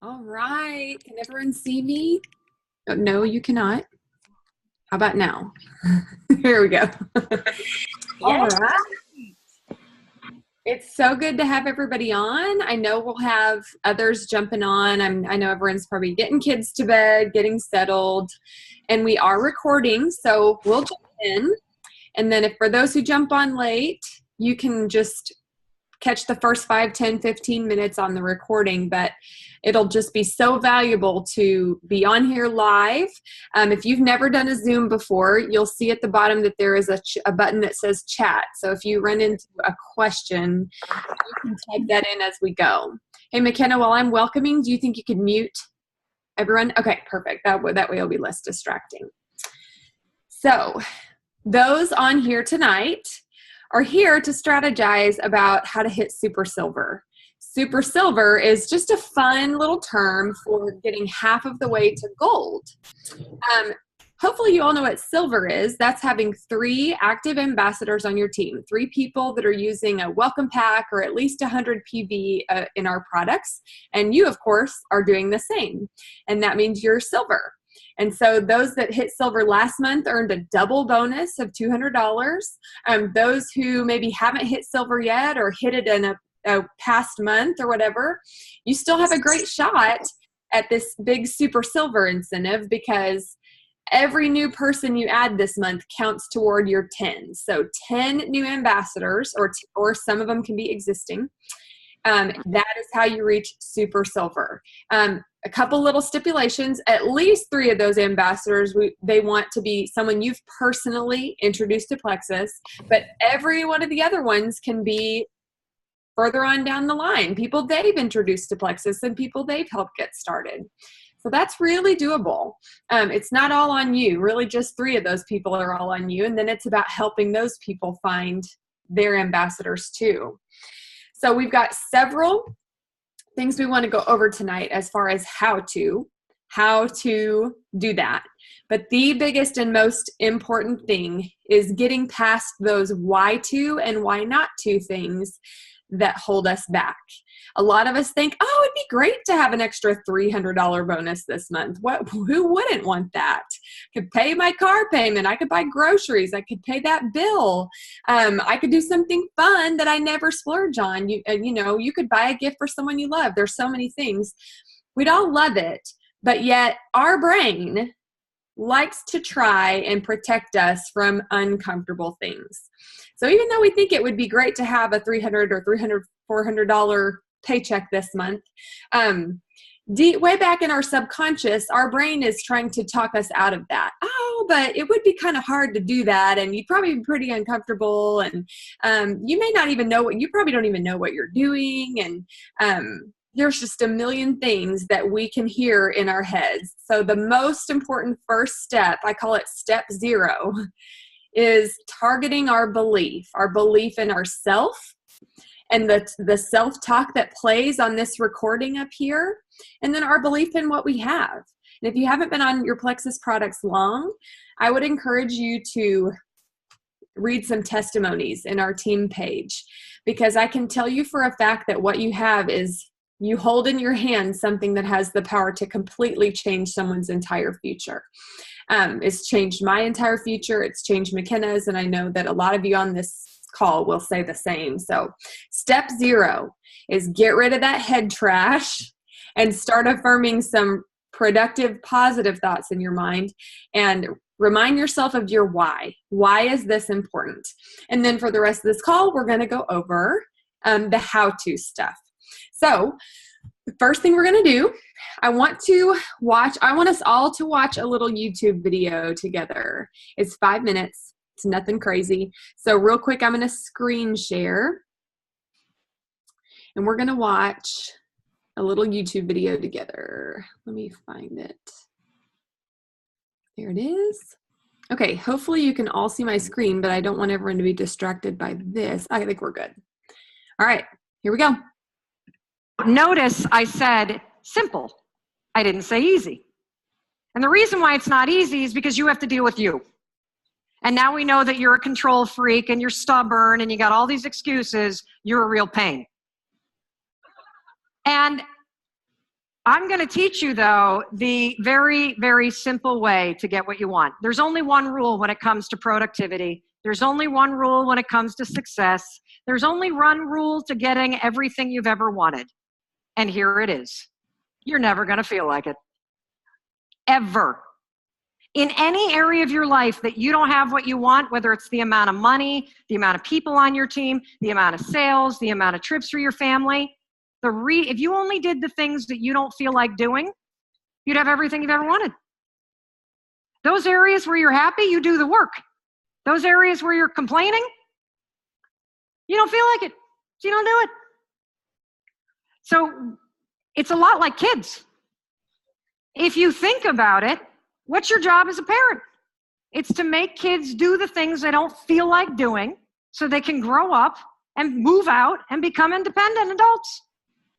All right. Can everyone see me? Oh, no, you cannot. How about now? Here we go. All Yes. right. It's so good to have everybody on. I know we'll have others jumping on. I know everyone's probably getting kids to bed, getting settled, and we are recording, so we'll jump in. And then if for those who jump on late, you can just catch the first 5, 10, 15 minutes on the recording, but it'll just be so valuable to be on here live. If you've never done a Zoom before, you'll see at the bottom that there is a button that says chat. So if you run into a question, you can type that in as we go. Hey, McKenna, while I'm welcoming, do you think you could mute everyone? Okay, perfect. That way it'll be less distracting. So those on here tonight are here to strategize about how to hit super silver. Super silver is just a fun little term for getting half of the way to gold. Hopefully you all know what silver is. That's having 3 active ambassadors on your team, 3 people that are using a welcome pack or at least 100 PV in our products. And you, of course, are doing the same. And that means you're silver. And so those that hit silver last month earned a double bonus of $200. Those who maybe haven't hit silver yet or hit it in a past month or whatever, you still have a great shot at this big super silver incentive because every new person you add this month counts toward your 10. So 10 new ambassadors, or some of them can be existing. That is how you reach super silver. A couple little stipulations, at least 3 of those ambassadors, they want to be someone you've personally introduced to Plexus, but every one of the other ones can be further on down the line, people they've introduced to Plexus and people they've helped get started. So that's really doable. It's not all on you, really just 3 of those people are all on you, and then it's about helping those people find their ambassadors too. So we've got several things we want to go over tonight as far as how to do that. But the biggest and most important thing is getting past those why to and why not to things that hold us back. A lot of us think, oh, it'd be great to have an extra $300 bonus this month. Who wouldn't want that? I could pay my car payment. I could buy groceries. I could pay that bill. I could do something fun that I never splurge on. You could buy a gift for someone you love. There's so many things. We'd all love it, but yet our brain likes to try and protect us from uncomfortable things. So even though we think it would be great to have a $300 or $400 paycheck this month, way back in our subconscious, our brain is trying to talk us out of that. Oh, but it would be kind of hard to do that, and you'd probably be pretty uncomfortable, and you may not even know you probably don't even know what you're doing, and there's just a million things that we can hear in our heads. So the most important first step, I call it step 0, is targeting our belief in ourself and the self-talk that plays on this recording up here, and then our belief in what we have. And if you haven't been on your Plexus products long, I would encourage you to read some testimonies in our team page, because I can tell you for a fact that what you have is you hold in your hand something that has the power to completely change someone's entire future. It's changed my entire future. It's changed McKenna's, and I know that a lot of you on this call will say the same. So step 0 is get rid of that head trash and start affirming some productive, positive thoughts in your mind, and remind yourself of your why. Why is this important? And then for the rest of this call, we're going to go over the how-to stuff. So the first thing we're going to do, I want us all to watch a little YouTube video together. It's 5 minutes. It's nothing crazy. So real quick, I'm going to screen share, and we're going to watch a little YouTube video together. Let me find it. There it is. Okay, hopefully you can all see my screen, but I don't want everyone to be distracted by this. I think we're good. All right, here we go. Notice I said simple. I didn't say easy. And the reason why it's not easy is because you have to deal with you. And now we know that you're a control freak and you're stubborn and you got all these excuses. You're a real pain. And I'm going to teach you, though, the very, very simple way to get what you want. There's only one rule when it comes to productivity. There's only one rule when it comes to success. There's only one rule to getting everything you've ever wanted. And here it is. You're never going to feel like it. Ever. In any area of your life that you don't have what you want, whether it's the amount of money, the amount of people on your team, the amount of sales, the amount of trips for your family, if you only did the things that you don't feel like doing, you'd have everything you've ever wanted. Those areas where you're happy, you do the work. Those areas where you're complaining, you don't feel like it, so you don't do it. So it's a lot like kids. If you think about it, what's your job as a parent? It's to make kids do the things they don't feel like doing so they can grow up and move out and become independent adults.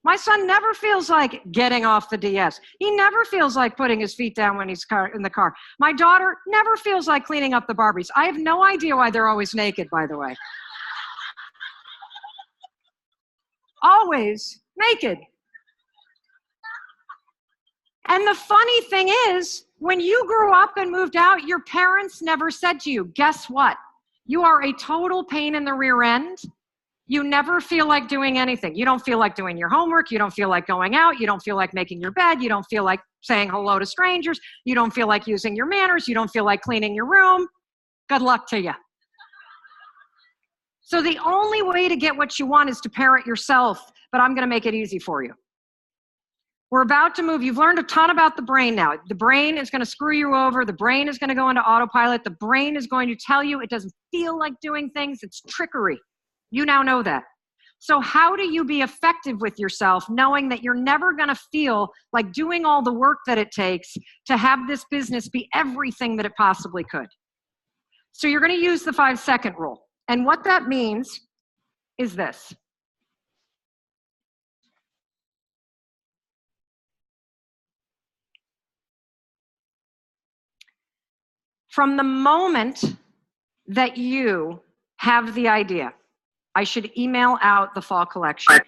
My son never feels like getting off the DS. He never feels like putting his feet down when he's in the car. My daughter never feels like cleaning up the Barbies. I have no idea why they're always naked, by the way. Always naked. And the funny thing is, when you grew up and moved out, your parents never said to you, guess what? You are a total pain in the rear end. You never feel like doing anything. You don't feel like doing your homework. You don't feel like going out. You don't feel like making your bed. You don't feel like saying hello to strangers. You don't feel like using your manners. You don't feel like cleaning your room. Good luck to you. So the only way to get what you want is to parent yourself, but I'm going to make it easy for you. We're about to move. You've learned a ton about the brain now. The brain is going to screw you over. The brain is going to go into autopilot. The brain is going to tell you it doesn't feel like doing things. It's trickery. You now know that. So how do you be effective with yourself knowing that you're never going to feel like doing all the work that it takes to have this business be everything that it possibly could? So you're going to use the 5-second rule. And what that means is this. From the moment that you have the idea, I should email out the fall collection.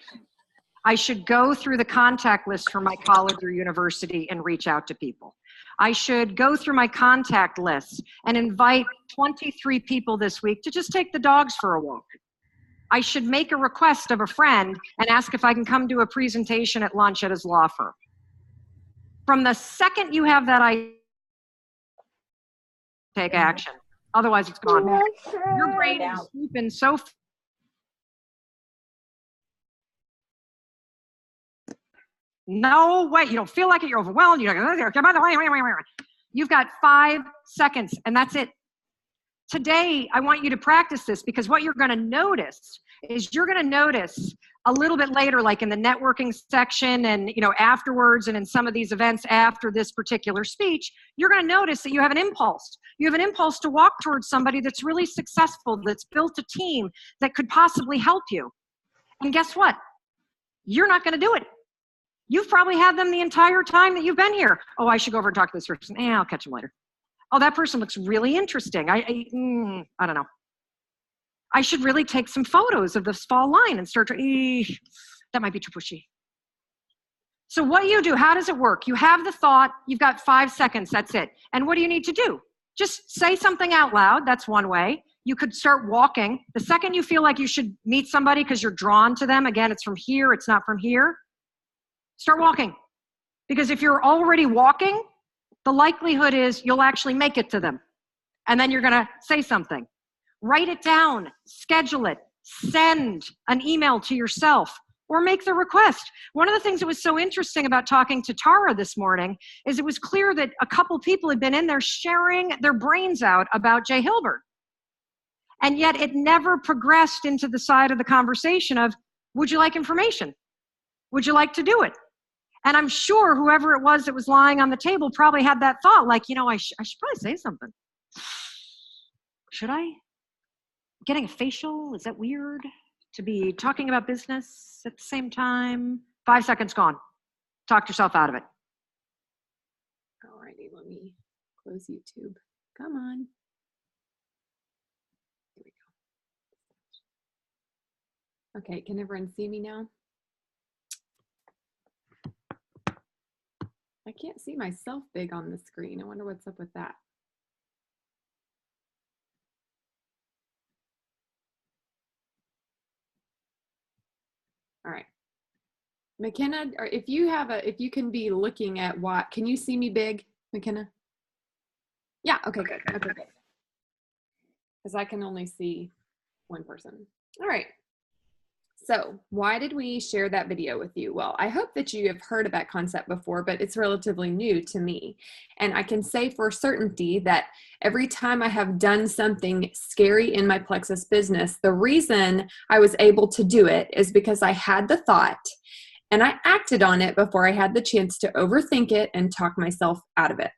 I should go through the contact list for my college or university and reach out to people. I should go through my contact list and invite 23 people this week to just take the dogs for a walk. I should make a request of a friend and ask if I can come do a presentation at lunch at his law firm. From the second you have that idea, take action. Otherwise, it's gone. Your brain is sleeping so no way. You don't feel like it. You're overwhelmed. You've got 5 seconds, and that's it. Today, I want you to practice this because what you're going to notice is you're going to notice a little bit later, like in the networking section and afterwards and in some of these events after this particular speech, you're going to notice that you have an impulse. You have an impulse to walk towards somebody that's really successful, that's built a team that could possibly help you. And guess what? You're not going to do it. You've probably had them the entire time that you've been here. Oh, I should go over and talk to this person. I'll catch them later. Oh, that person looks really interesting. I don't know. I should really take some photos of this fall line and start to, that might be too pushy. So what do you do? How does it work? You have the thought, you've got 5 seconds, that's it. And what do you need to do? Just say something out loud, that's one way. You could start walking. The second you feel like you should meet somebody because you're drawn to them, again, it's from here, it's not from here, start walking. Because if you're already walking, the likelihood is you'll actually make it to them. And then you're gonna say something. Write it down, schedule it, send an email to yourself, or make the request. One of the things that was so interesting about talking to Tara this morning is it was clear that a couple people had been in there sharing their brains out about Jay Hilbert. And yet it never progressed into the side of the conversation of, would you like information? Would you like to do it? And I'm sure whoever it was that was lying on the table probably had that thought, like, I should probably say something. Should I? Getting a facial, is that weird? To be talking about business at the same time? 5 seconds gone. Talk yourself out of it. Alrighty, let me close YouTube. Come on. Here we go. Okay, can everyone see me now? I can't see myself big on the screen. I wonder what's up with that. All right. McKenna, or if you can be looking at what, can you see me big, McKenna? Yeah, okay, good. Okay, good. Because I can only see one person. All right. So why did we share that video with you? Well, I hope that you have heard of that concept before, but it's relatively new to me. And I can say for certainty that every time I have done something scary in my Plexus business, the reason I was able to do it is because I had the thought and I acted on it before I had the chance to overthink it and talk myself out of it.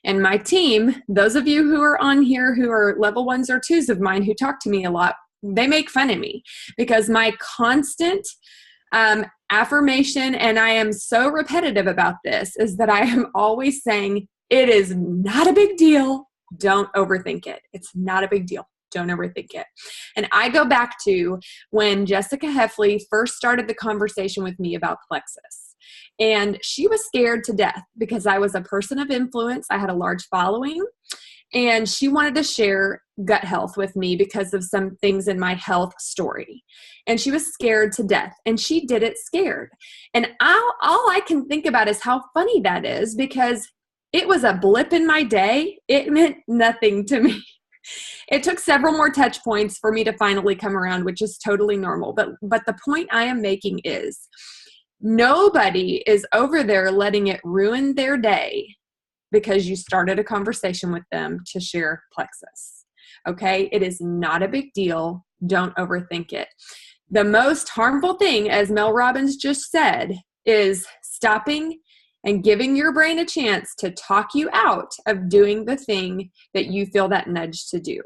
And my team, those of you who are on here who are level 1s or 2s of mine who talk to me a lot, they make fun of me because my constant affirmation, and I am so repetitive about this, is that I am always saying, it is not a big deal. Don't overthink it. It's not a big deal. Don't overthink it. And I go back to when Jessica Heffley first started the conversation with me about Plexus. And she was scared to death because I was a person of influence. I had a large following. And she wanted to share gut health with me because of some things in my health story. And she was scared to death. And she did it scared. And all I can think about is how funny that is, because it was a blip in my day. It meant nothing to me. It took several more touch points for me to finally come around, which is totally normal. But the point I am making is nobody is over there letting it ruin their day because you started a conversation with them to share Plexus. Okay? It is not a big deal. Don't overthink it. The most harmful thing, as Mel Robbins just said, is stopping and giving your brain a chance to talk you out of doing the thing that you feel that nudge to do.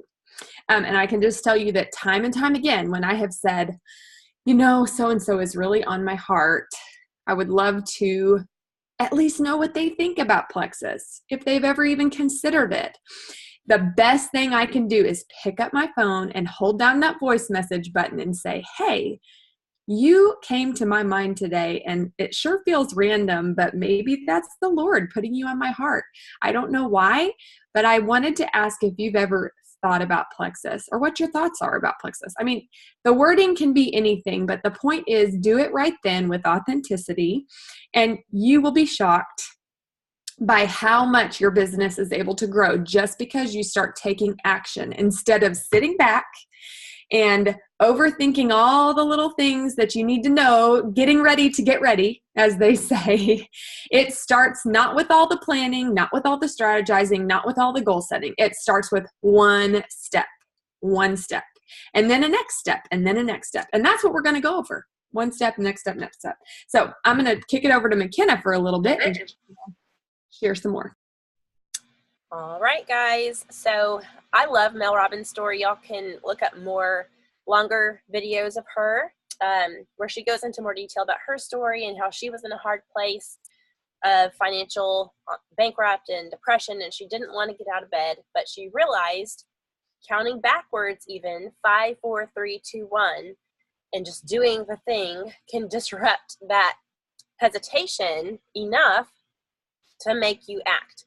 And I can just tell you that time and time again, when I have said, you know, so-and-so is really on my heart, I would love to at least know what they think about Plexus, if they've ever even considered it. The best thing I can do is pick up my phone and hold down that voice message button and say, hey, you came to my mind today, and it sure feels random, but maybe that's the Lord putting you on my heart. I don't know why, but I wanted to ask if you've ever thought about Plexus or what your thoughts are about Plexus. I mean, the wording can be anything, but the point is do it right then with authenticity, and you will be shocked by how much your business is able to grow just because you start taking action instead of sitting back and overthinking all the little things that you need to know, getting ready to get ready, as they say. It starts not with all the planning, not with all the strategizing, not with all the goal setting. It starts with one step, and then a next step, and then a next step. And that's what we're going to go over. One step, next step, next step. So I'm going to kick it over to McKenna for a little bit and share some more. All right, guys. So I love Mel Robbins' story. Y'all can look up more longer videos of her where she goes into more detail about her story and how she was in a hard place of financial bankrupt and depression, and she didn't want to get out of bed, but she realized counting backwards even 5, 4, 3, 2, 1 and just doing the thing can disrupt that hesitation enough to make you act.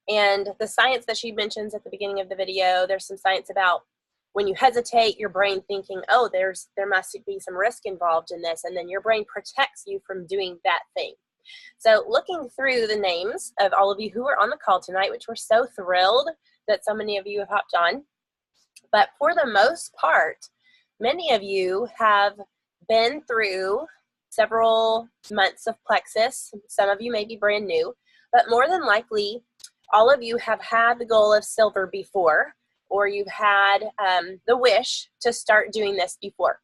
And the science that she mentions at the beginning of the video, there's some science about when you hesitate, your brain thinking, oh, there must be some risk involved in this, and then your brain protects you from doing that thing. So looking through the names of all of you who are on the call tonight, which we're so thrilled that so many of you have hopped on, but for the most part, many of you have been through several months of Plexus. Some of you may be brand new, but more than likely, all of you have had the goal of silver before, or you've had the wish to start doing this before.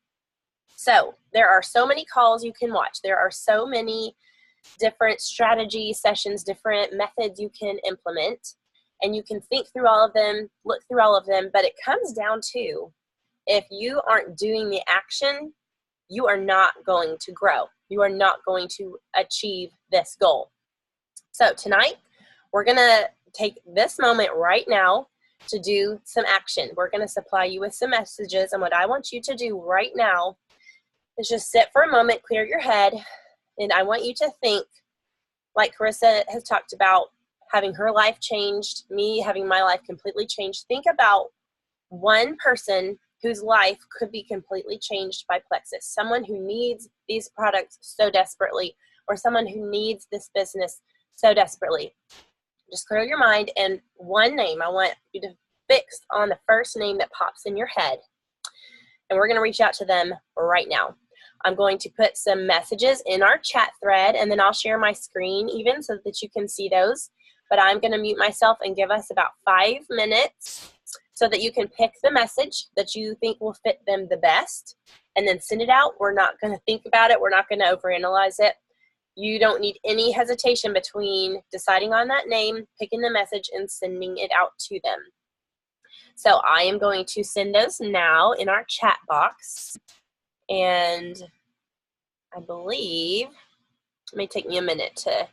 So there are so many calls you can watch. There are so many different strategy sessions, different methods you can implement, and you can think through all of them, look through all of them, but it comes down to if you aren't doing the action, you are not going to grow. You are not going to achieve this goal. So tonight, we're going to take this moment right now to do some action. We're going to supply you with some messages, and what I want you to do right now is just sit for a moment, clear your head, and I want you to think, like Carissa has talked about, having her life changed, me having my life completely changed. Think about one person whose life could be completely changed by Plexus, someone who needs these products so desperately, or someone who needs this business so desperately. Just clear your mind, and one name, I want you to fix on the first name that pops in your head, and we're going to reach out to them right now. I'm going to put some messages in our chat thread, and then I'll share my screen even so that you can see those. But I'm going to mute myself and give us about 5 minutes so that you can pick the message that you think will fit them the best and then send it out. We're not going to think about it. We're not going to overanalyze it. You don't need any hesitation between deciding on that name, picking the message, and sending it out to them. So I am going to send those now in our chat box. And I believe it may take me a minute to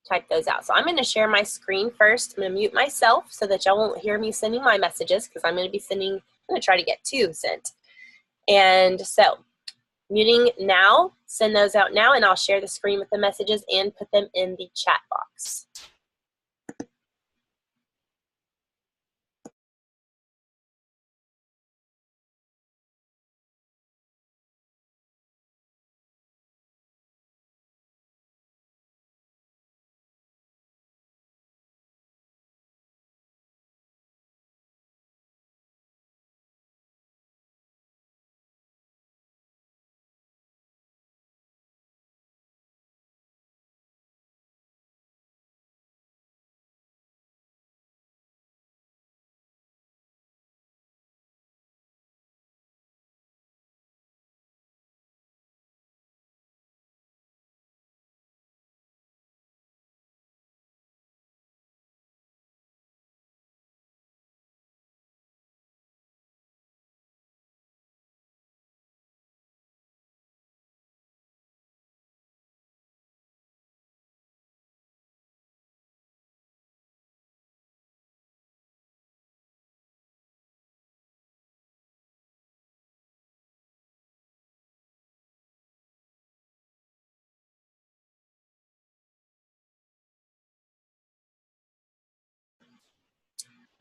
type those out. So I'm going to share my screen first. I'm going to mute myself so that y'all won't hear me sending my messages, because I'm going to try to get 2 sent. And so muting now, send those out now, and I'll share the screen with the messages and put them in the chat box.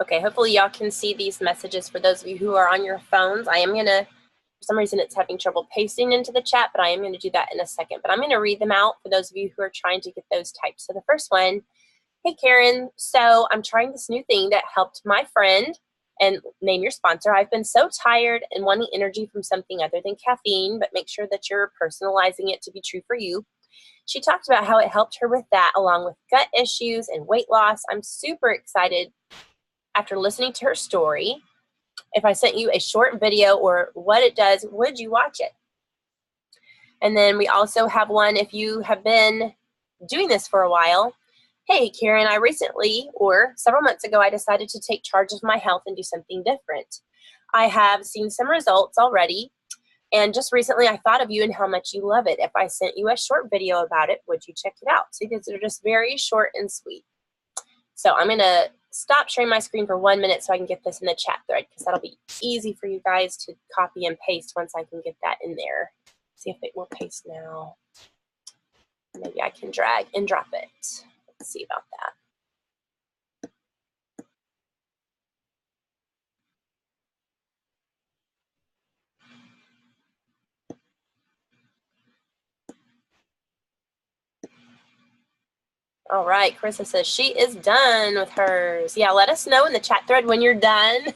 Okay, hopefully y'all can see these messages. For those of you who are on your phones, I am going to, for some reason it's having trouble pasting into the chat, but I am going to do that in a second. But I'm going to read them out for those of you who are trying to get those typed. So the first one, hey Karen, so I'm trying this new thing that helped my friend, and name your sponsor. I've been so tired and wanting energy from something other than caffeine, but make sure that you're personalizing it to be true for you. She talked about how it helped her with that, along with gut issues and weight loss. I'm super excited after listening to her story. If I sent you a short video or what it does, would you watch it? And then we also have one, if you have been doing this for a while. Hey, Karen, I recently, or several months ago, I decided to take charge of my health and do something different. I have seen some results already, and just recently I thought of you and how much you love it. If I sent you a short video about it, would you check it out? See, these are just very short and sweet. So I'm going to stop sharing my screen for 1 minute so I can get this in the chat thread, because that'll be easy for you guys to copy and paste once I can get that in there. See if it will paste now. Maybe I can drag and drop it. Let's see about that. All right, Carissa says she is done with hers. Yeah, let us know in the chat thread when you're done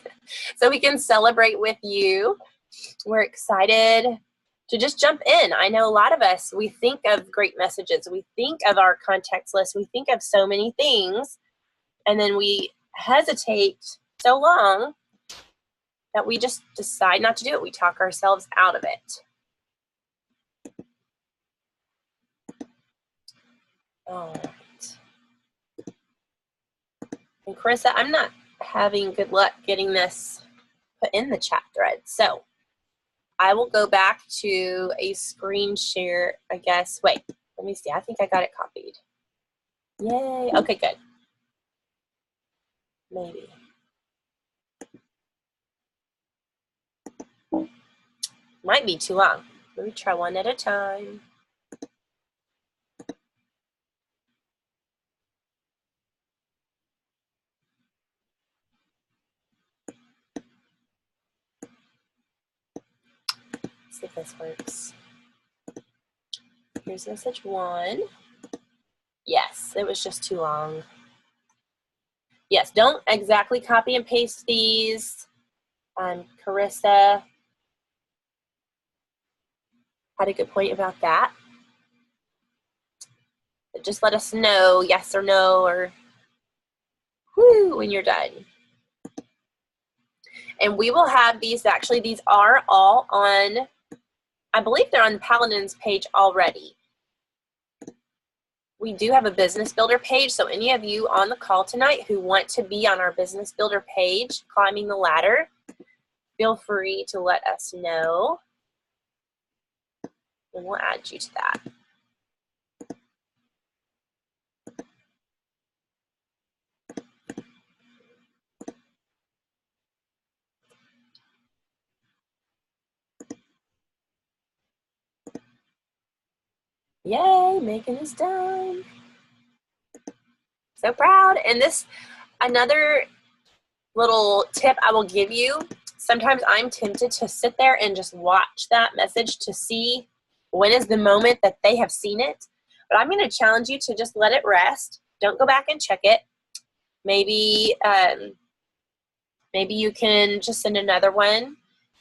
so we can celebrate with you. We're excited to just jump in. I know a lot of us, we think of great messages. We think of our contacts list. We think of so many things, and then we hesitate so long that we just decide not to do it. We talk ourselves out of it. All right. And Carissa, I'm not having good luck getting this put in the chat thread. So I will go back to a screen share, I guess. Wait, let me see. I think I got it copied. Yay. Okay, good. Maybe. Might be too long. Let me try one at a time. see if this works. Here's message 1. Yes, it was just too long. Yes, don't exactly copy and paste these. Carissa had a good point about that. But just let us know yes or no or whoo when you're done. And we will have these, actually these are all on, I believe they're on Paladin's page already. We do have a Business Builder page, so any of you on the call tonight who want to be on our Business Builder page, Climbing the Ladder, feel free to let us know, and we'll add you to that. Yay, Megan is done. So proud. And this, another little tip I will give you, sometimes I'm tempted to sit there and just watch that message to see when is the moment that they have seen it. But I'm going to challenge you to just let it rest. Don't go back and check it. Maybe, maybe you can just send another one.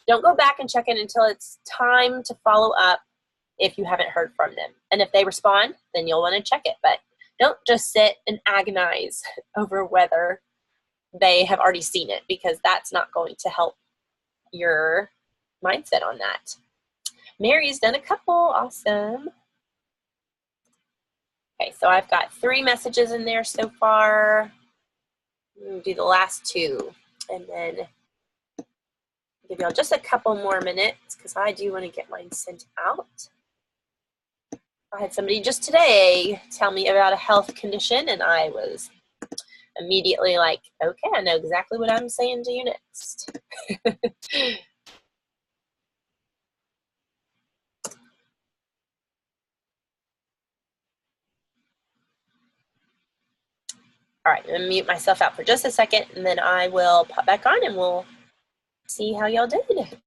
Don't go back and check it until it's time to follow up if you haven't heard from them. And if they respond, then you'll want to check it. But don't just sit and agonize over whether they have already seen it, because that's not going to help your mindset on that. Mary's done a couple. Awesome. Okay, so I've got 3 messages in there so far. We'll do the last 2, and then give y'all just a couple more minutes because I do want to get mine sent out. I had somebody just today tell me about a health condition, and I was immediately like, okay, I know exactly what I'm saying to you next. All right, I'm gonna mute myself out for just a second, and then I will pop back on and we'll see how y'all did.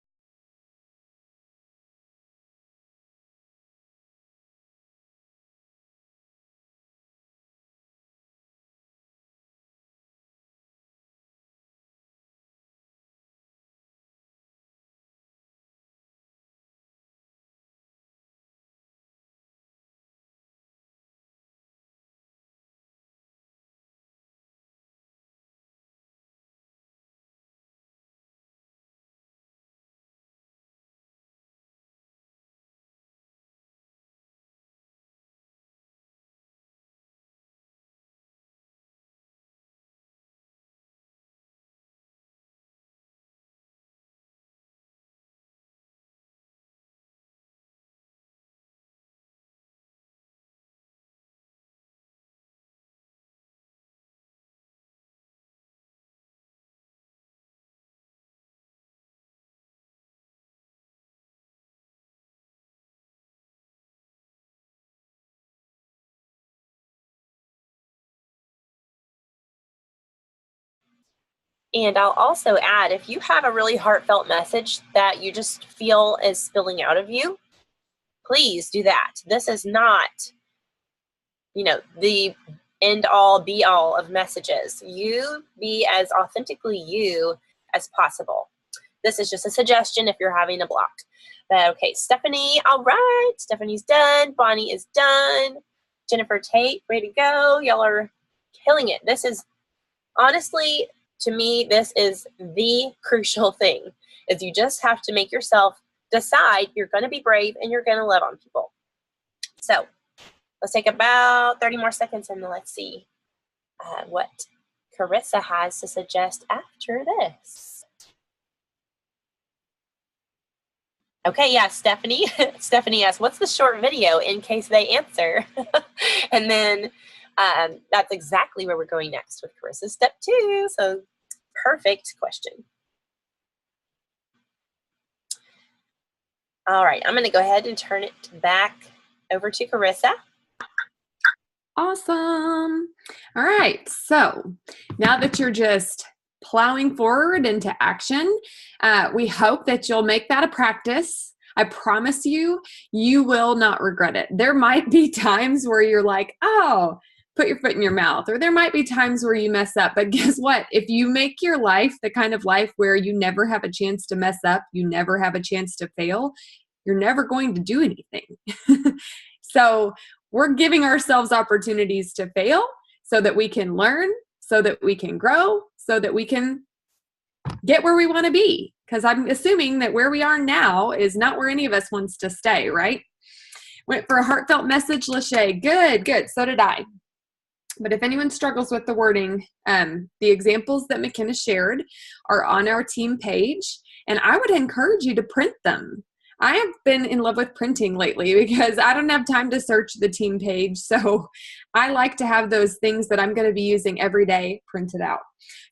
And I'll also add, if you have a really heartfelt message that you just feel is spilling out of you, please do that. This is not, you know, the end all be all of messages. You be as authentically you as possible. This is just a suggestion if you're having a block. But okay, Stephanie, all right. Stephanie's done. Bonnie is done. Jennifer Tate, ready to go. Y'all are killing it. This is, honestly, to me, this is the crucial thing, is you just have to make yourself decide you're going to be brave and you're going to love on people. So let's take about 30 more seconds and let's see what Carissa has to suggest after this. Okay, yeah, Stephanie. Stephanie asks, what's the short video in case they answer? And then that's exactly where we're going next with Carissa's step 2. So perfect question. All right, I'm going to go ahead and turn it back over to Carissa. Awesome. All right, so now that you're just plowing forward into action, we hope that you'll make that a practice. I promise you, you will not regret it. There might be times where you're like, oh, put your foot in your mouth, or there might be times where you mess up. But guess what? If you make your life the kind of life where you never have a chance to mess up, you never have a chance to fail, you're never going to do anything. So we're giving ourselves opportunities to fail so that we can learn, so that we can grow, so that we can get where we want to be. Because I'm assuming that where we are now is not where any of us wants to stay, right? Went for a heartfelt message, Lachey. Good. So did I. But if anyone struggles with the wording, the examples that McKenna shared are on our team page, and I would encourage you to print them. I have been in love with printing lately because I don't have time to search the team page. So I like to have those things that I'm going to be using every day printed out.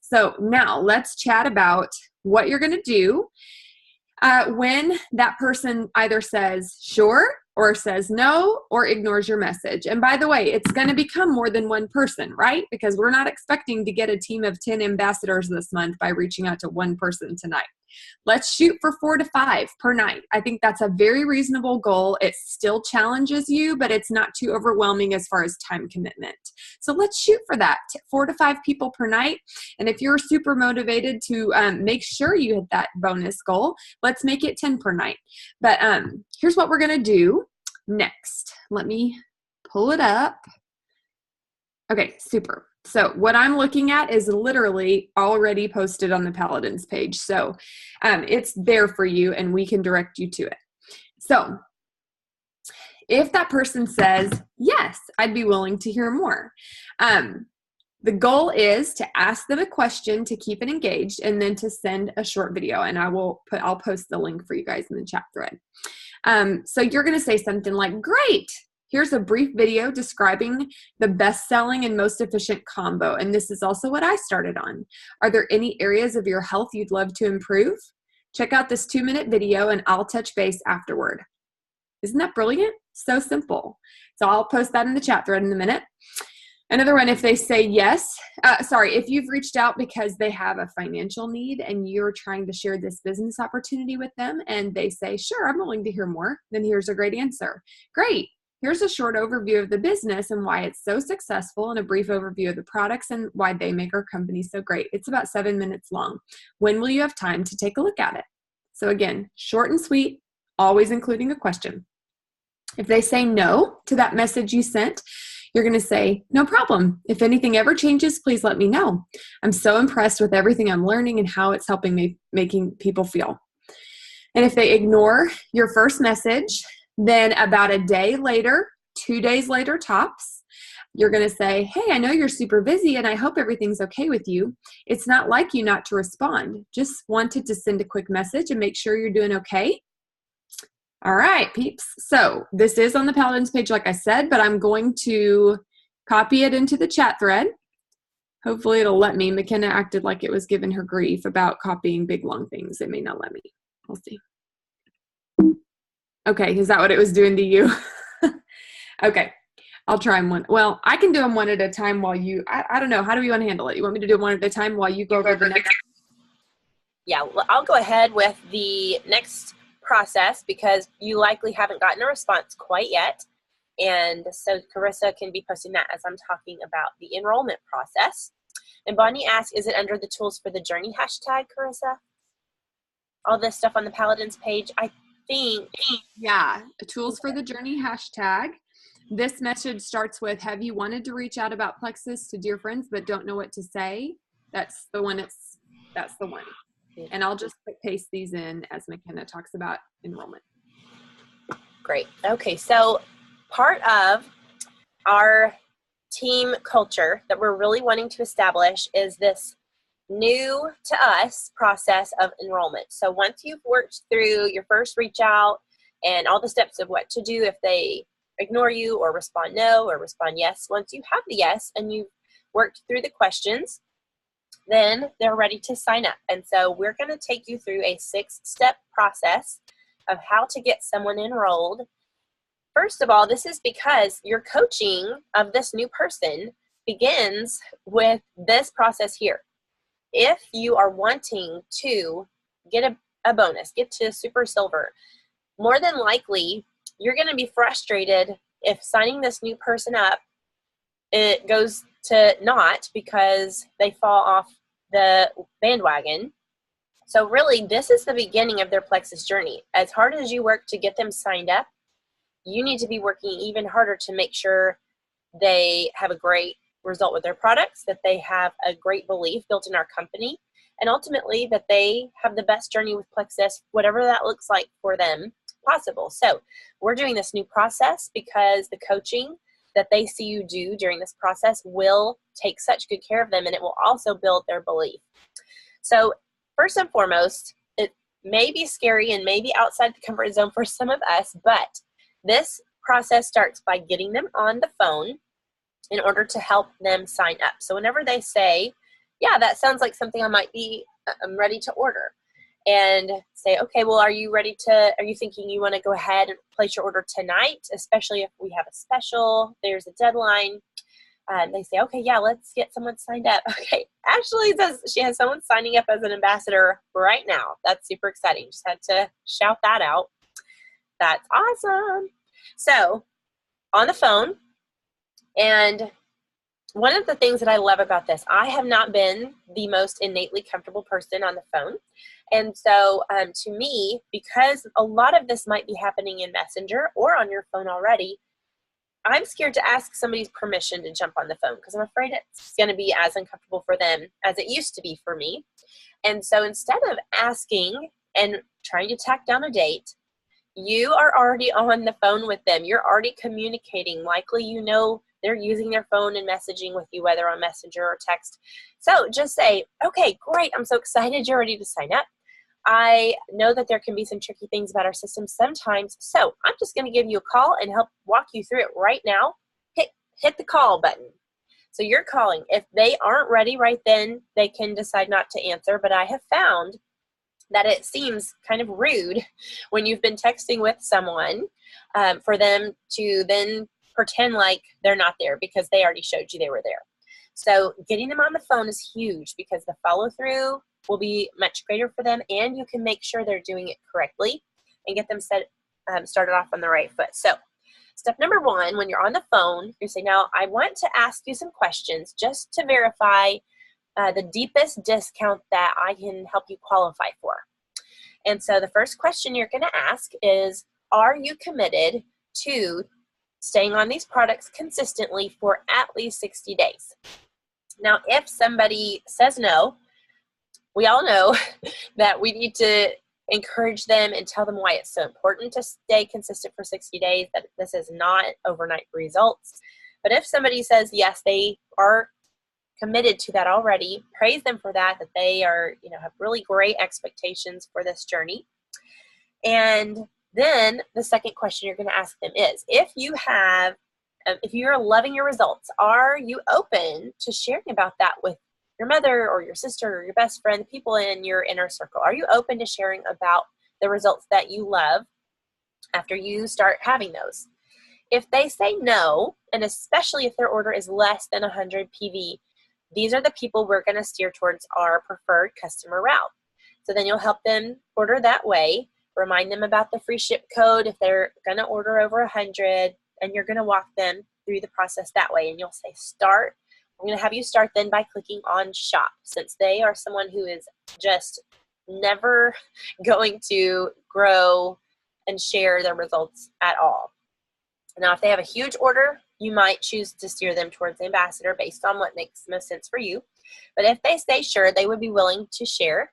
So now let's chat about what you're going to do when that person either says sure or says no or ignores your message. And by the way, it's going to become more than one person, right? Because we're not expecting to get a team of 10 ambassadors this month by reaching out to one person tonight. Let's shoot for 4 to 5 per night. I think that's a very reasonable goal. It still challenges you, but it's not too overwhelming as far as time commitment. So let's shoot for that, 4 to 5 people per night. And if you're super motivated to make sure you hit that bonus goal, let's make it 10 per night. But here's what we're going to do next. Let me pull it up. Okay, super. So what I'm looking at is literally already posted on the Paladins page. So it's there for you and we can direct you to it. So if that person says, yes, I'd be willing to hear more. The goal is to ask them a question to keep it engaged and then to send a short video. And I'll post the link for you guys in the chat thread. So you're going to say something like, great. Here's a brief video describing the best-selling and most efficient combo. And this is also what I started on. Are there any areas of your health you'd love to improve? Check out this 2-minute video and I'll touch base afterward. Isn't that brilliant? So simple. So I'll post that in the chat thread in a minute. Another one, if they say yes, if you've reached out because they have a financial need and you're trying to share this business opportunity with them and they say, sure, I'm willing to hear more, then here's a great answer. Great. Here's a short overview of the business and why it's so successful and a brief overview of the products and why they make our company so great. It's about 7 minutes long. When will you have time to take a look at it? So again, short and sweet, always including a question. If they say no to that message you sent, you're going to say, no problem. If anything ever changes, please let me know. I'm so impressed with everything I'm learning and how it's helping me making people feel. And if they ignore your first message, then about a day later, 2 days later tops, you're going to say, hey, I know you're super busy and I hope everything's okay with you. It's not like you not to respond. Just wanted to send a quick message and make sure you're doing okay. All right, peeps. So this is on the Paladins page, like I said, but I'm going to copy it into the chat thread. Hopefully it'll let me. McKenna acted like it was giving her grief about copying big, long things. It may not let me. We'll see. Okay, is that what it was doing to you? Okay, I'll try them one. Well, I can do them one at a time while you, I don't know. How do you want to handle it? You want me to do them one at a time while you go over the next? Yeah, well, I'll go ahead with the next process because you likely haven't gotten a response quite yet. And so Carissa can be posting that as I'm talking about the enrollment process. And Bonnie asked, is it under the tools for the journey hashtag, Carissa? All this stuff on the Paladins page, I think. Yeah, tools for the journey hashtag. This message starts with, have you wanted to reach out about Plexus to dear friends but don't know what to say? That's the one. That's the one. And I'll just paste these in as McKenna talks about enrollment. Great. Okay, so part of our team culture that we're really wanting to establish is this new to us process of enrollment. So once you've worked through your first reach out and all the steps of what to do if they ignore you or respond no or respond yes, once you have the yes and you've worked through the questions, then they're ready to sign up. And so we're going to take you through a 6-step process of how to get someone enrolled. First of all, this is because your coaching of this new person begins with this process here. If you are wanting to get a bonus, get to Super Silver, more than likely, you're going to be frustrated if signing this new person up, it goes to naught because they fall off the bandwagon. So really, this is the beginning of their Plexus journey. As hard as you work to get them signed up, you need to be working even harder to make sure they have a great result with their products, that they have a great belief built in our company, and ultimately that they have the best journey with Plexus, whatever that looks like for them possible. So we're doing this new process because the coaching that they see you do during this process will take such good care of them, and it will also build their belief. So first and foremost, it may be scary and maybe outside the comfort zone for some of us, but this process starts by getting them on the phone in order to help them sign up. So whenever they say, yeah, that sounds like something I'm ready to order. And say, okay, well, are you thinking you want to go ahead and place your order tonight, especially if we have a special, there's a deadline. They say, okay, yeah, let's get someone signed up. Okay, Ashley says she has someone signing up as an ambassador right now. That's super exciting. Just had to shout that out. That's awesome. So on the phone, and one of the things that I love about this, I have not been the most innately comfortable person on the phone. And so to me, because a lot of this might be happening in Messenger or on your phone already, I'm scared to ask somebody's permission to jump on the phone because I'm afraid it's going to be as uncomfortable for them as it used to be for me. And so instead of asking and trying to tack down a date, you are already on the phone with them. You're already communicating. Likely, you know, they're using their phone and messaging with you, whether on Messenger or text. So just say, okay, great. I'm so excited you're ready to sign up. I know that there can be some tricky things about our system sometimes. So I'm just going to give you a call and help walk you through it right now. Hit the call button. So you're calling. If they aren't ready right then, they can decide not to answer. But I have found that it seems kind of rude when you've been texting with someone for them to then pretend like they're not there because they already showed you they were there. So getting them on the phone is huge because the follow through will be much greater for them, and you can make sure they're doing it correctly and get them started off on the right foot. So step number one, when you're on the phone, you say, now I want to ask you some questions just to verify the deepest discount that I can help you qualify for. And so the first question you're going to ask is, are you committed to staying on these products consistently for at least 60 days? Now, if somebody says no, we all know that we need to encourage them and tell them why it's so important to stay consistent for 60 days, that this is not overnight results. But if somebody says yes, they are committed to that already, praise them for that they are, have really great expectations for this journey. And then the second question you're going to ask them is, if you're loving your results, are you open to sharing about that with your mother or your sister or your best friend, people in your inner circle? Are you open to sharing about the results that you love after you start having those? If they say no, and especially if their order is less than 100 PV, these are the people we're going to steer towards our preferred customer route. So then you'll help them order that way, remind them about the free ship code if they're going to order over 100, and you're going to walk them through the process that way. And you'll say, start. I'm going to have you start then by clicking on shop, since they are someone who is just never going to grow and share their results at all. Now, if they have a huge order, you might choose to steer them towards the ambassador based on what makes most sense for you. But if they say sure, they would be willing to share,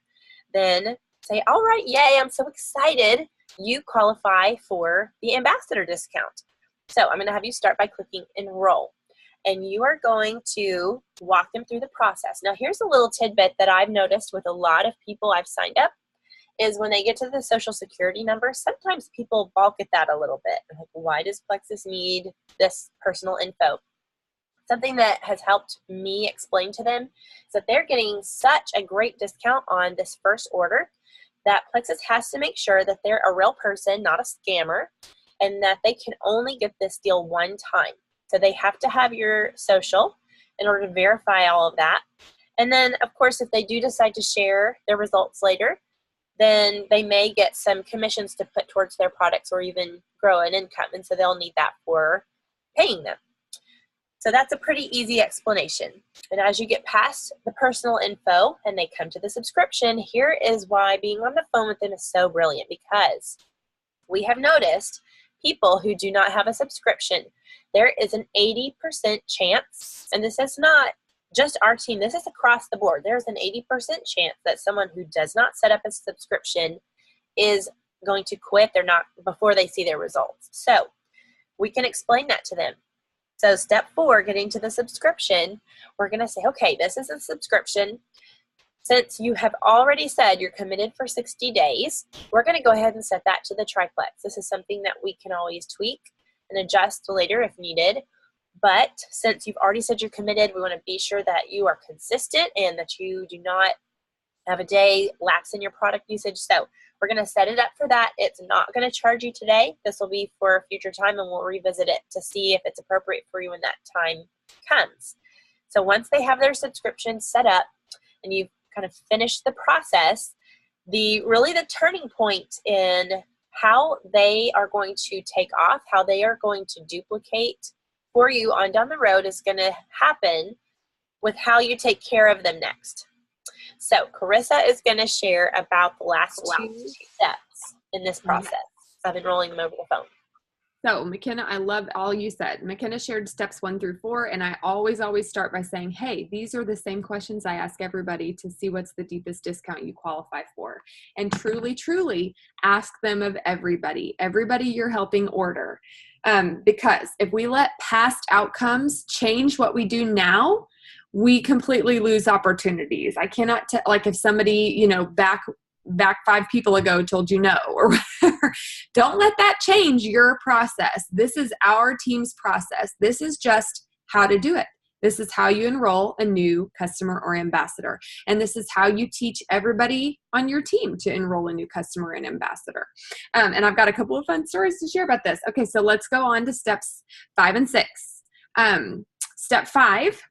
then say, all right, yay, I'm so excited. You qualify for the ambassador discount. So I'm going to have you start by clicking enroll. And you are going to walk them through the process. Now, here's a little tidbit that I've noticed with a lot of people I've signed up, is when they get to the social security number, sometimes people balk at that a little bit. Like, why does Plexus need this personal info? Something that has helped me explain to them is that they're getting such a great discount on this first order that Plexus has to make sure that they're a real person, not a scammer, and that they can only get this deal one time. So they have to have your social in order to verify all of that. And then, of course, if they do decide to share their results later, then they may get some commissions to put towards their products or even grow an income. And so they'll need that for paying them. So that's a pretty easy explanation. And as you get past the personal info and they come to the subscription, here is why being on the phone with them is so brilliant, because we have noticed people who do not have a subscription, there is an 80% chance, and this is not just our team, this is across the board. There's an 80% chance that someone who does not set up a subscription is going to quit. They're not before they see their results. So we can explain that to them. So step 4, getting to the subscription, we're going to say, okay, this is a subscription. Since you have already said you're committed for 60 days, we're going to go ahead and set that to the triplex. This is something that we can always tweak and adjust later if needed. But since you've already said you're committed, we want to be sure that you are consistent and that you do not have a day lapse in your product usage. So we're going to set it up for that. It's not going to charge you today. This will be for a future time, and we'll revisit it to see if it's appropriate for you when that time comes. So once they have their subscription set up and you've kind of finished the process, really the turning point in how they are going to take off, how they are going to duplicate for you on down the road is going to happen with how you take care of them next. So Carissa is going to share about the last 2 steps in this process of enrolling them over the phone. So McKenna, I love all you said. McKenna shared steps 1 through 4, and I always start by saying, hey, these are the same questions I ask everybody to see what's the deepest discount you qualify for. And truly ask them of everybody you're helping order. Because if we let past outcomes change what we do now, we completely lose opportunities. I cannot like if somebody, back 5 people ago told you no or whatever, don't let that change your process. This is our team's process. This is just how to do it. This is how you enroll a new customer or ambassador. And this is how you teach everybody on your team to enroll a new customer and ambassador. And I've got a couple of fun stories to share about this. Okay, so let's go on to steps 5 and 6. Step 5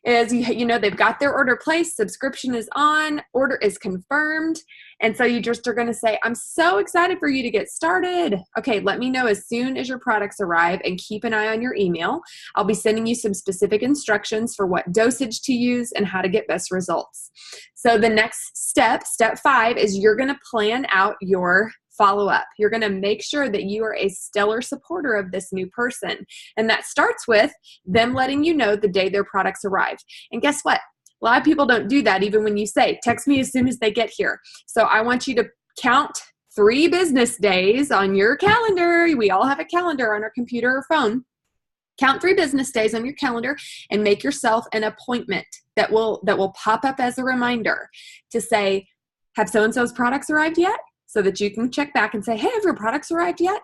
is, they've got their order placed, subscription is on, order is confirmed. And so you just are going to say, I'm so excited for you to get started. Okay, let me know as soon as your products arrive and keep an eye on your email. I'll be sending you some specific instructions for what dosage to use and how to get best results. So the next step, step 5, is you're going to plan out your follow-up. You're going to make sure that you are a stellar supporter of this new person. And that starts with them letting you know the day their products arrive. And guess what? A lot of people don't do that even when you say, text me as soon as they get here. So I want you to count 3 business days on your calendar. We all have a calendar on our computer or phone. Count 3 business days on your calendar and make yourself an appointment that will pop up as a reminder to say, have so-and-so's products arrived yet? So that you can check back and say, hey, have your products arrived yet?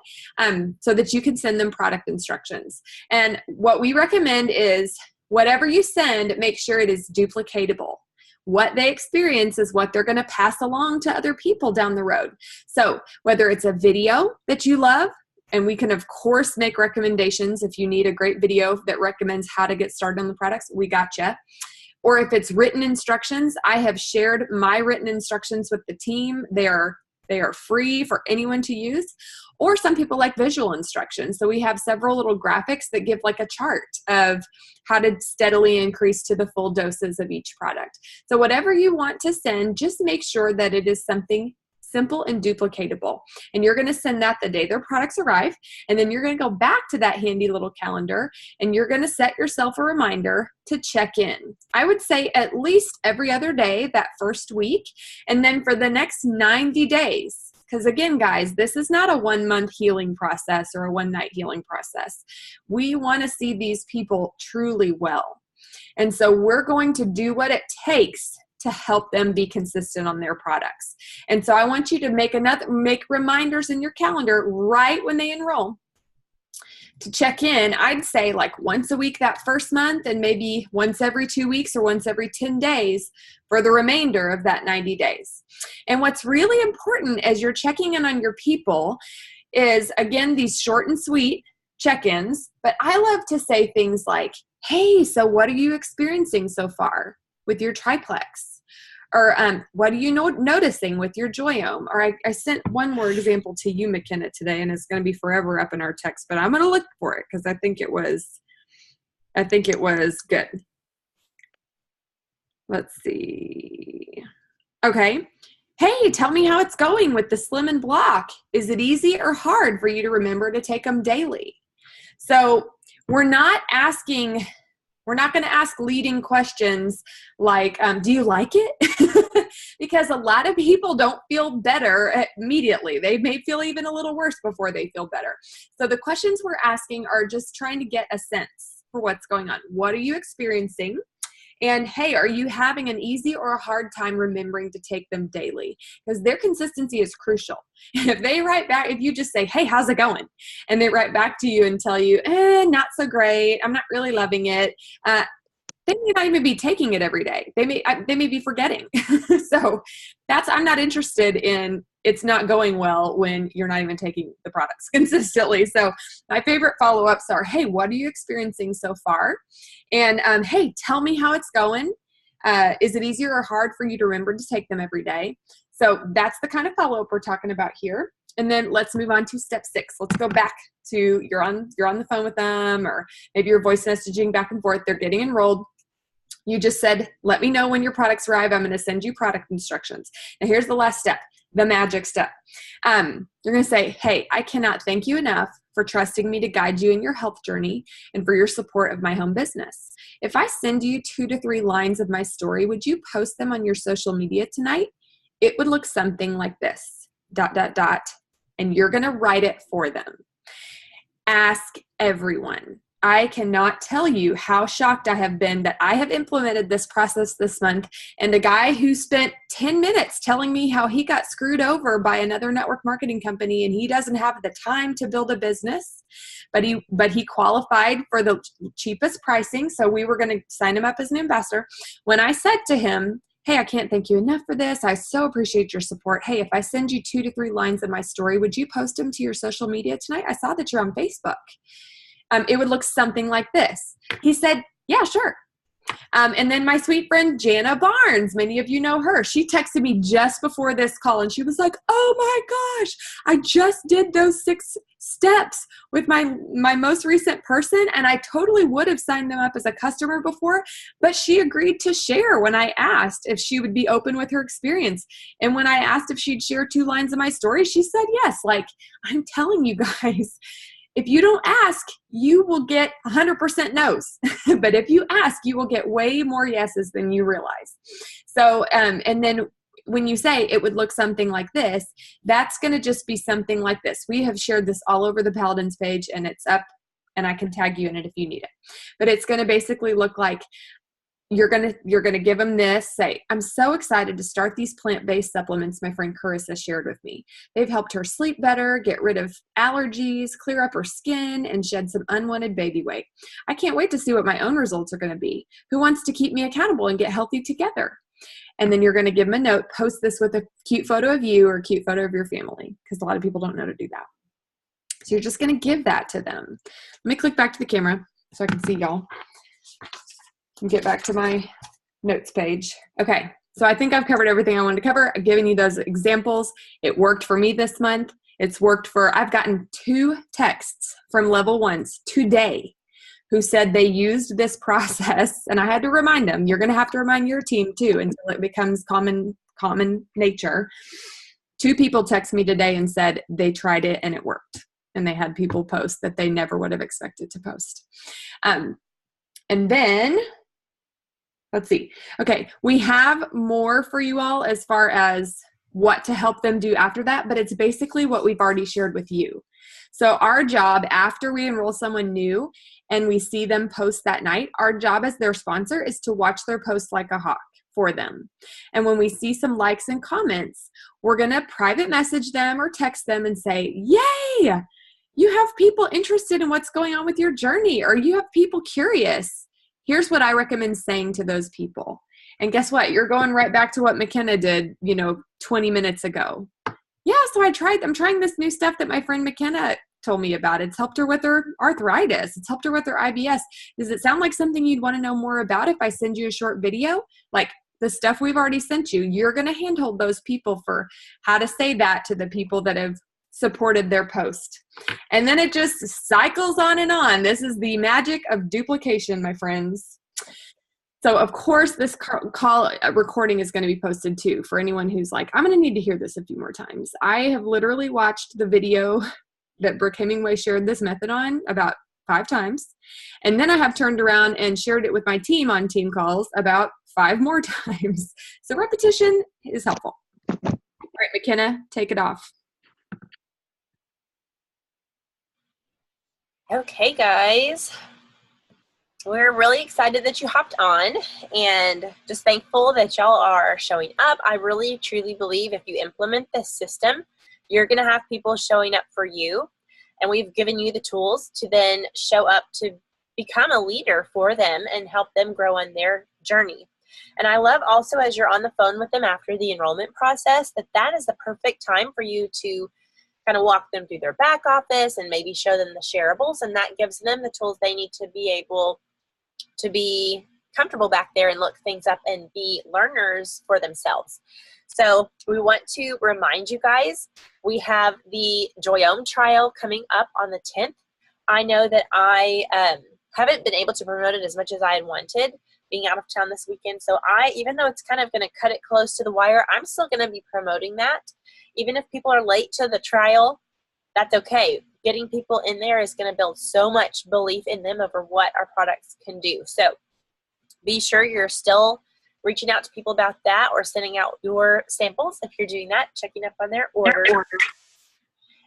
So that you can send them product instructions. And what we recommend is whatever you send, make sure it is duplicatable. What they experience is what they're going to pass along to other people down the road. So whether it's a video that you love, and we can, of course, make recommendations. If you need a great video that recommends how to get started on the products, we gotcha. Or if it's written instructions, I have shared my written instructions with the team. They are free for anyone to use. Or some people like visual instructions. So we have several little graphics that give like a chart of how to steadily increase to the full doses of each product. So whatever you want to send, just make sure that it is something simple and duplicatable. And you're going to send that the day their products arrive. And then you're going to go back to that handy little calendar and you're going to set yourself a reminder to check in. I would say at least every other day that first week. And then for the next 90 days, because again, guys, this is not a 1-month healing process or a 1-night healing process. We want to see these people truly well. And so we're going to do what it takes to help them be consistent on their products. And so I want you to make reminders in your calendar right when they enroll to check in. I'd say like once a week that first month, and maybe once every 2 weeks or once every 10 days for the remainder of that 90 days. And what's really important as you're checking in on your people is, again, these short and sweet check-ins, but I love to say things like, hey, so what are you experiencing so far with your triplex? Or what are you noticing with your Joyome? Or I sent one more example to you, McKenna, today, and it's going to be forever up in our text, but I'm going to look for it because I think it was good. Let's see. Okay. Hey, tell me how it's going with the Slim and Block. Is it easy or hard for you to remember to take them daily? So we're not going to ask leading questions like, do you like it? Because a lot of people don't feel better immediately. They may feel even a little worse before they feel better. So the questions we're asking are just trying to get a sense for what's going on. What are you experiencing? And hey, are you having an easy or a hard time remembering to take them daily? Because their consistency is crucial. If they write back, if you just say, hey, how's it going? And they write back to you and tell you, not so great. I'm not really loving it. They may not even be taking it every day. They may be forgetting. So I'm not interested in it's not going well when you're not even taking the products consistently. So my favorite follow-ups are, hey, what are you experiencing so far? And hey, tell me how it's going. Is it easier or hard for you to remember to take them every day? So that's the kind of follow-up we're talking about here. And then let's move on to step 6. Let's go back to you're on the phone with them, or maybe you're voice messaging back and forth. They're getting enrolled. You just said, let me know when your products arrive. I'm going to send you product instructions. Now here's the last step, the magic step. You're going to say, hey, I cannot thank you enough for trusting me to guide you in your health journey and for your support of my home business. If I send you 2 to 3 lines of my story, would you post them on your social media tonight? It would look something like this, ... and you're going to write it for them. Ask everyone. I cannot tell you how shocked I have been that I have implemented this process this month, and a guy who spent 10 minutes telling me how he got screwed over by another network marketing company and he doesn't have the time to build a business, but he qualified for the cheapest pricing, so we were going to sign him up as an ambassador. When I said to him, hey, I can't thank you enough for this. I so appreciate your support. Hey, if I send you 2 to 3 lines of my story, would you post them to your social media tonight? I saw that you're on Facebook. It would look something like this. He said, yeah, sure. And then my sweet friend, Jana Barnes, many of you know her. She texted me just before this call and she was like, oh my gosh, I just did those 6 steps with my most recent person, and I totally would have signed them up as a customer before, but she agreed to share when I asked if she would be open with her experience. And when I asked if she'd share 2 lines of my story, she said yes. Like, I'm telling you guys, if you don't ask, you will get 100% no's. But if you ask, you will get way more yeses than you realize. So, and then when you say it would look something like this, that's going to just be something like this. We have shared this all over the Paladins page, and it's up, and I can tag you in it if you need it. But it's going to basically look like you're going to give them this, say, I'm so excited to start these plant-based supplements my friend Carissa shared with me. They've helped her sleep better, get rid of allergies, clear up her skin, and shed some unwanted baby weight. I can't wait to see what my own results are going to be. Who wants to keep me accountable and get healthy together? And then you're going to give them a note, post this with a cute photo of you or a cute photo of your family, because a lot of people don't know to do that. So you're just going to give that to them. Let me click back to the camera so I can see y'all. Get back to my notes page. Okay, so I think I've covered everything I wanted to cover. I've given you those examples. It worked for me this month. It's worked for, I've gotten 2 texts from level 1s today who said they used this process, and I had to remind them. You're going to have to remind your team too until it becomes common nature. 2 people text me today and said they tried it and it worked, and they had people post that they never would have expected to post. And then let's see. Okay, we have more for you all as far as what to help them do after that, but it's basically what we've already shared with you. So our job after we enroll someone new and we see them post that night, our job as their sponsor is to watch their post like a hawk for them. And when we see some likes and comments, we're going to private message them or text them and say, yay, you have people interested in what's going on with your journey, or you have people curious. Here's what I recommend saying to those people. And guess what? You're going right back to what McKenna did, 20 minutes ago. Yeah, so I'm trying this new stuff that my friend McKenna told me about. It's helped her with her arthritis. It's helped her with her IBS. Does it sound like something you'd want to know more about if I send you a short video? Like, the stuff we've already sent you. You're going to handhold those people for how to say that to the people that have supported their post. And then it just cycles on and on. This is the magic of duplication, my friends. So of course this call recording is going to be posted too for anyone who's like, I'm going to need to hear this a few more times. I have literally watched the video that Brooke Hemingway shared this method on about 5 times. And then I have turned around and shared it with my team on team calls about 5 more times. So repetition is helpful. All right, McKenna, take it off. Okay, guys. We're really excited that you hopped on and just thankful that y'all are showing up. I really, truly believe if you implement this system, you're going to have people showing up for you. And we've given you the tools to then show up to become a leader for them and help them grow on their journey. And I love also as you're on the phone with them after the enrollment process, that is the perfect time for you to kind of walk them through their back office and maybe show them the shareables. And that gives them the tools they need to be able to be comfortable back there and look things up and be learners for themselves. So we want to remind you guys, we have the Joyome trial coming up on the 10th. I know that I haven't been able to promote it as much as I had wanted, being out of town this weekend. So even though it's kind of going to cut it close to the wire, I'm still going to be promoting that. Even if people are late to the trial, that's okay. Getting people in there is going to build so much belief in them over what our products can do. So be sure you're still reaching out to people about that or sending out your samples if you're doing that, checking up on their orders.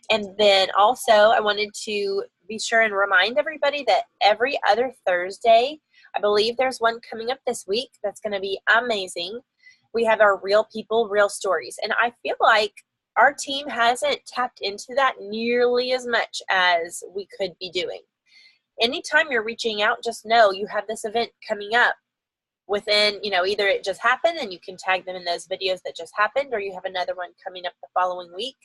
And then also I wanted to be sure and remind everybody that every other Thursday, I believe there's one coming up this week that's going to be amazing. We have our Real People, Real Stories. And I feel like our team hasn't tapped into that nearly as much as we could be doing. Anytime you're reaching out, just know you have this event coming up within, either it just happened and you can tag them in those videos that just happened, or you have another one coming up the following week.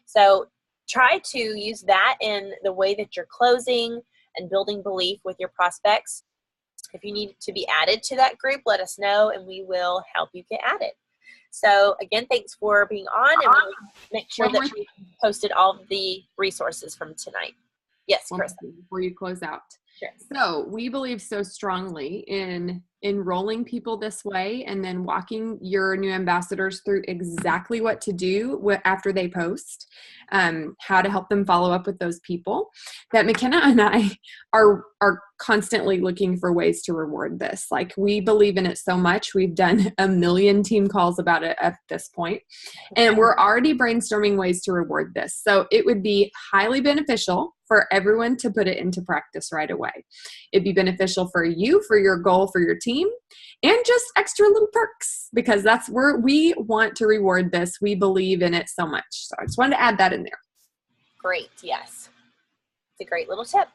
So try to use that in the way that you're closing and building belief with your prospects. If you need to be added to that group, let us know and we will help you get added. So again, thanks for being on, and we'll make sure that we posted all of the resources from tonight. Yes, Chris. Before you close out. Sure. So we believe so strongly in enrolling people this way and then walking your new ambassadors through exactly what to do after they post, how to help them follow up with those people, that McKenna and I are constantly looking for ways to reward this. Like, we believe in it so much. We've done 1 million team calls about it at this point, and we're already brainstorming ways to reward this. So it would be highly beneficial for everyone to put it into practice right away. It'd be beneficial for you, for your goal, for your team, and just extra little perks, because that's where we want to reward this. We believe in it so much. So I just wanted to add that in there. Great. Yes. It's a great little tip.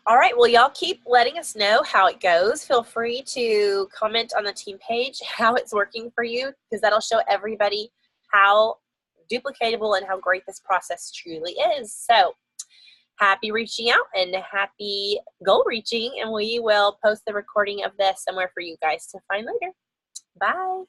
All right. Well, y'all keep letting us know how it goes. Feel free to comment on the team page how it's working for you, because that'll show everybody how duplicatable and how great this process truly is. So happy reaching out and happy goal reaching, and we will post the recording of this somewhere for you guys to find later. Bye.